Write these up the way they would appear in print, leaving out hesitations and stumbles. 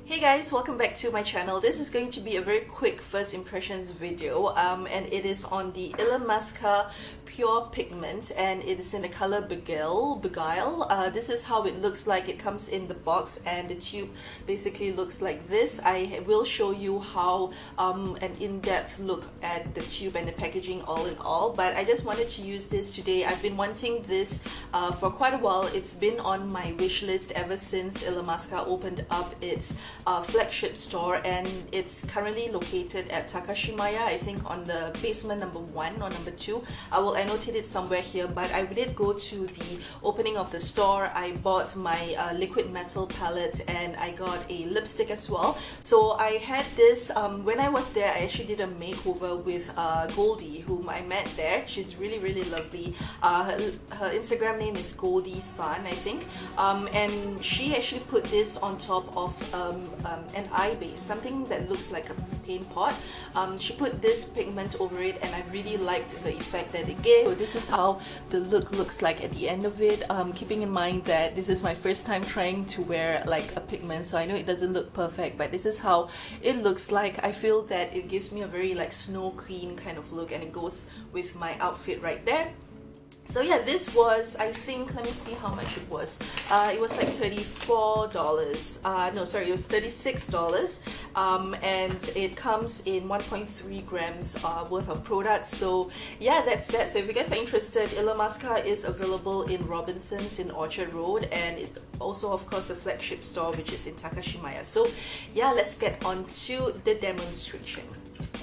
Hey guys, welcome back to my channel. This is going to be a very quick first impressions video and it is on the Illamasqua Pure Pigment and it is in the color Beguile. This is how it looks like. It comes in the box and the tube basically looks like this. I will show you how an in-depth look at the tube and the packaging all in all, but I just wanted to use this today. I've been wanting this for quite a while. It's been on my wish list ever since Illamasqua opened up its flagship store, and it's currently located at Takashimaya, I think on the basement number 1 or number 2. I will annotate it somewhere here, but I did go to the opening of the store. I bought my liquid metal palette and I got a lipstick as well. So I had this, when I was there I actually did a makeover with Goldie, whom I met there. She's really lovely. Her Instagram name is Goldie Fan, I think, and she actually put this on top of an eye base, something that looks like a paint pot. She put this pigment over it and I really liked the effect that it gave. So this is how the look looks like at the end of it, keeping in mind that this is my first time trying to wear like a pigment, so I know it doesn't look perfect, but this is how it looks like. I feel that it gives me a very like snow queen kind of look and it goes with my outfit right there. So yeah, this was, I think, let me see how much it was. It was like $34. No, sorry, it was $36. And it comes in 1.3 grams worth of products. So yeah, that's that. So if you guys are interested, Illamasqua is available in Robinson's in Orchard Road, and it also, of course, the flagship store, which is in Takashimaya. So yeah, let's get on to the demonstration.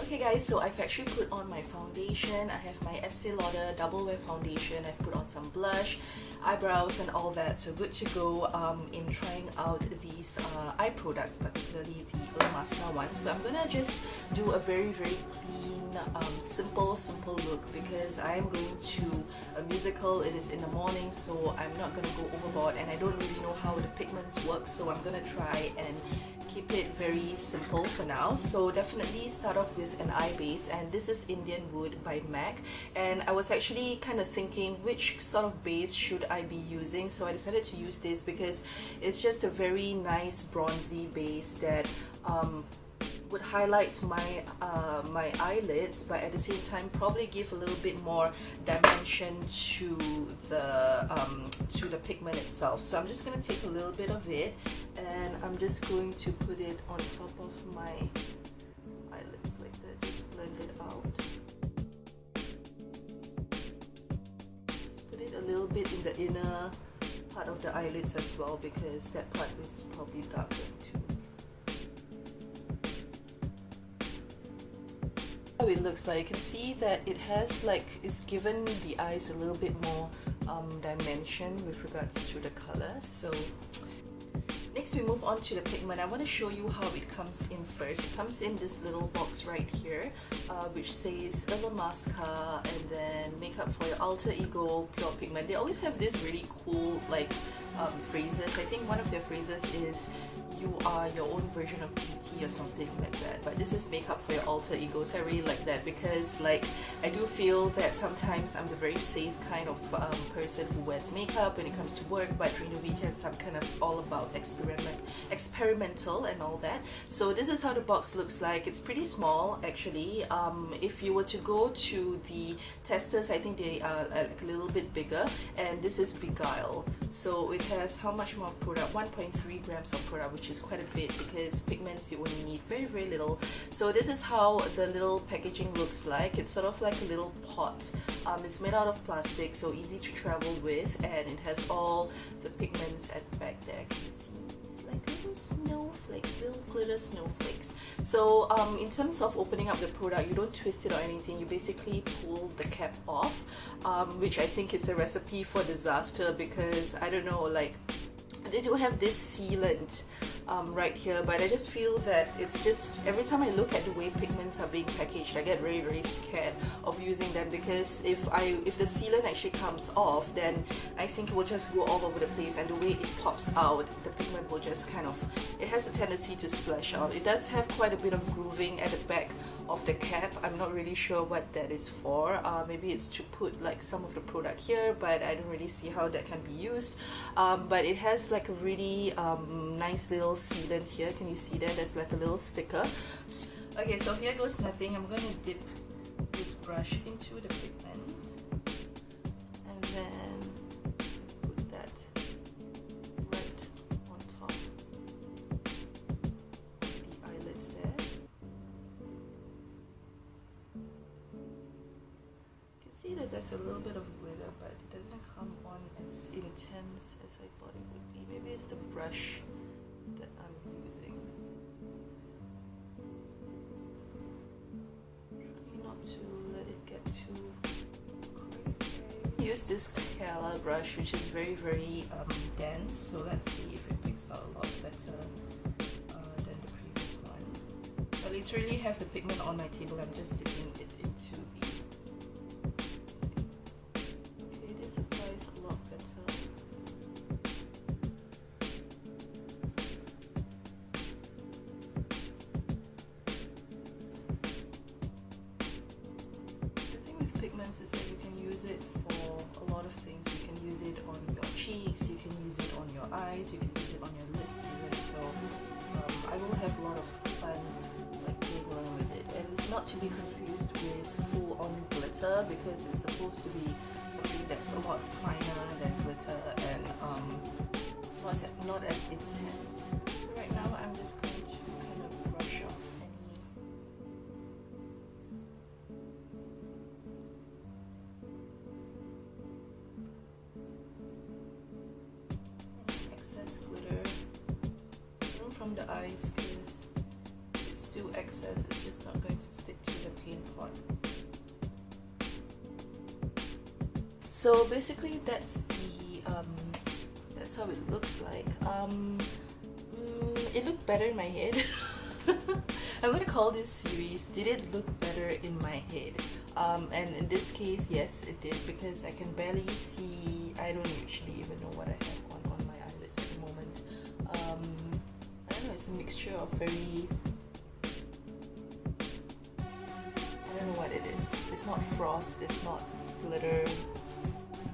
Okay guys, so I've actually put on my foundation. I have my Estee Lauder Double Wear Foundation. I've put on some blush, eyebrows and all that. So good to go in trying out these eye products, particularly the Illamasqua one. So I'm gonna just do a very clean, simple look because I am going to a musical. It is in the morning, so I'm not gonna go overboard and I don't really know how the pigments work, so I'm gonna try and keep it very simple for now. So definitely start off with an eye base, and this is Indian Wood by MAC, and I was actually kind of thinking which sort of base should I be using, so I decided to use this because it's just a very nice bronzy base that would highlight my my eyelids, but at the same time probably give a little bit more dimension to the pigment itself. So I'm just going to take a little bit of it and I'm just going to put it on top of my eyelids like that. Just blend it out. Just put it a little bit in the inner part of the eyelids as well, because that part is probably darker too. How it looks like, you can see that it has like, it's given the eyes a little bit more dimension with regards to the color. So next we move on to the pigment. I want to show you how it comes in first. It comes in this little box right here, which says Illamasqua and then Makeup for Your Alter Ego Pure Pigment. They always have this really cool like phrases. I think one of their phrases is "You are your own version of beauty" or something like that, but this is Makeup for Your Alter Ego. So I really like that because like I do feel that sometimes I'm the very safe kind of person who wears makeup when it comes to work, but during the weekends I'm kind of all about experimental and all that. So this is how the box looks like. It's pretty small actually. If you were to go to the testers, I think they are like a little bit bigger, and this is Beguile. So it has how much more product? 1.3 grams of product, which is quite a bit because pigments you only need very little. So this is how the little packaging looks like. It's sort of like a little pot. It's made out of plastic, so easy to travel with, and it has all the pigments at the back there. Can you see? It's like little snowflakes, little glitter snowflakes. So in terms of opening up the product, you don't twist it or anything. You basically pull the cap off, which I think is a recipe for disaster because I don't know, like they do have this sealant right here, but I just feel that it's just, every time I look at the way pigments are being packaged, I get very scared of using them, because if the sealant actually comes off, then I think it will just go all over the place, and the way it pops out, the pigment will just kind of, it has a tendency to splash out. It does have quite a bit of grooving at the back of the cap. I'm not really sure what that is for. Maybe it's to put like some of the product here, but I don't really see how that can be used. But it has like a really nice little little sealant here. Can you see that? There's like a little sticker. Okay, so here goes nothing. I'm going to dip this brush into the pigment and then put that right on top of the eyelids there. You can see that there's a little bit of glitter, but it doesn't come on as intense as I thought it would be. Maybe it's the brush that I'm using. Try not to let it get too crazy. Use this color brush, which is very dense, so let's see if it picks out a lot better than the previous one. I literally have the pigment on my table. I'm just dipping it into the... Okay, this applies a lot better. Pigments is that you can use it for a lot of things. You can use it on your cheeks, you can use it on your eyes, you can use it on your lips even. So I will have a lot of fun like playing around with it. And it's not to be confused with full-on glitter, because it's supposed to be something that's a lot finer than glitter and not as intense. So right now I'm just going to kind of brush off from the eyes, because if it's too excess, it's just not going to stick to the paint pot. So basically that's how it looks like. It looked better in my head. I'm gonna call this series "Did it look better in my head?" And in this case, yes, it did, because I can barely see. I don't actually even know what I have on my eyelids at the moment. It's a mixture of very, I don't know what it is. It's not frost, it's not glitter,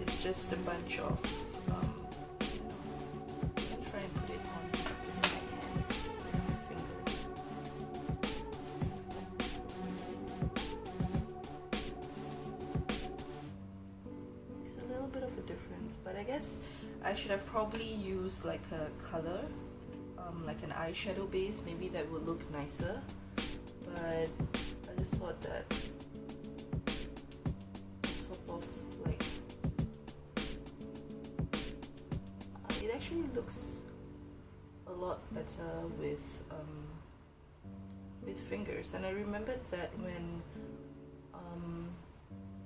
it's just a bunch of, you know, I'm going to try and put it on with my hands, with my fingers. It's a little bit of a difference, but I guess I should have probably used like a color, like an eyeshadow base. Maybe that would look nicer, but I just thought that on top of like it actually looks a lot better with fingers. And I remembered that when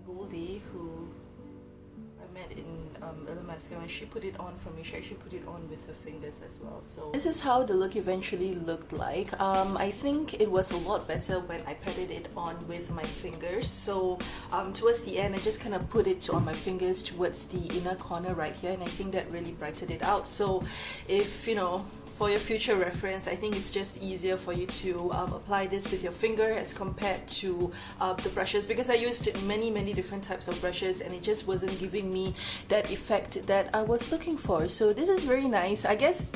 Goldie, who I met in Illamasqua, when she put it on for me, she actually put it on with her fingers as well. So this is how the look eventually looked like. I think it was a lot better when I patted it on with my fingers. So towards the end, I just kind of put it on my fingers towards the inner corner right here, and I think that really brightened it out. So if you know, for your future reference, I think it's just easier for you to apply this with your finger as compared to the brushes, because I used many different types of brushes and it just wasn't giving me that effect that I was looking for. So this is very nice. I guess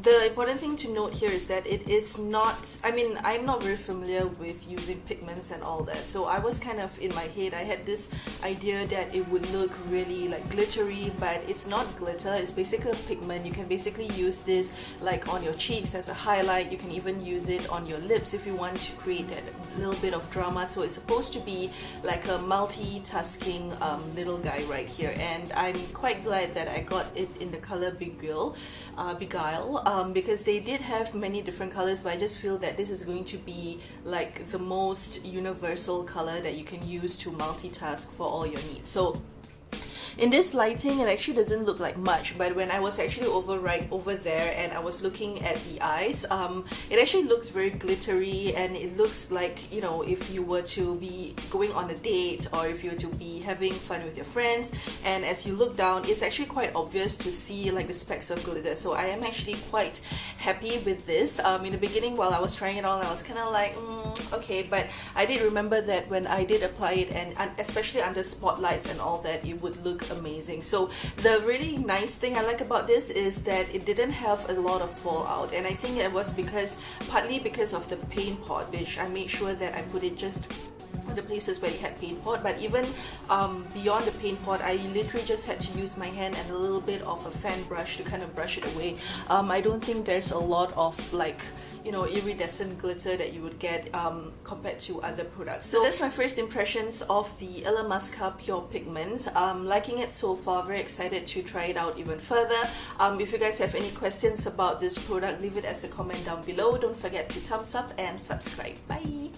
the important thing to note here is that it is not, I mean, I'm not very familiar with using pigments and all that, so I was kind of in my head, I had this idea that it would look really like glittery, but it's not glitter. It's basically a pigment. You can basically use this like on your cheeks as a highlight. You can even use it on your lips if you want to create that little bit of drama. So it's supposed to be like a multitasking little guy right here, and I'm quite glad that I got it in the color Beguile, because they did have many different colors, but I just feel that this is going to be like the most universal color that you can use to multitask for all your needs. So in this lighting, it actually doesn't look like much, but when I was actually over there and I was looking at the eyes, it actually looks very glittery, and it looks like, you know, if you were to be going on a date or if you were to be having fun with your friends, and as you look down, it's actually quite obvious to see like the specks of glitter. So I am actually quite happy with this. In the beginning, while I was trying it on, I was kind of like, okay, but I did remember that when I did apply it, and especially under spotlights and all that, it would look look amazing. So the really nice thing I like about this is that it didn't have a lot of fallout, and I think it was partly because of the paint pot, which I made sure that I put it just the places where it had paint pot. But even beyond the paint pot, I literally just had to use my hand and a little bit of a fan brush to kind of brush it away. I don't think there's a lot of like, you know, iridescent glitter that you would get compared to other products. So that's my first impressions of the Illamasqua Pure Pigment. Liking it so far, very excited to try it out even further. If you guys have any questions about this product, leave it as a comment down below. Don't forget to thumbs up and subscribe. Bye!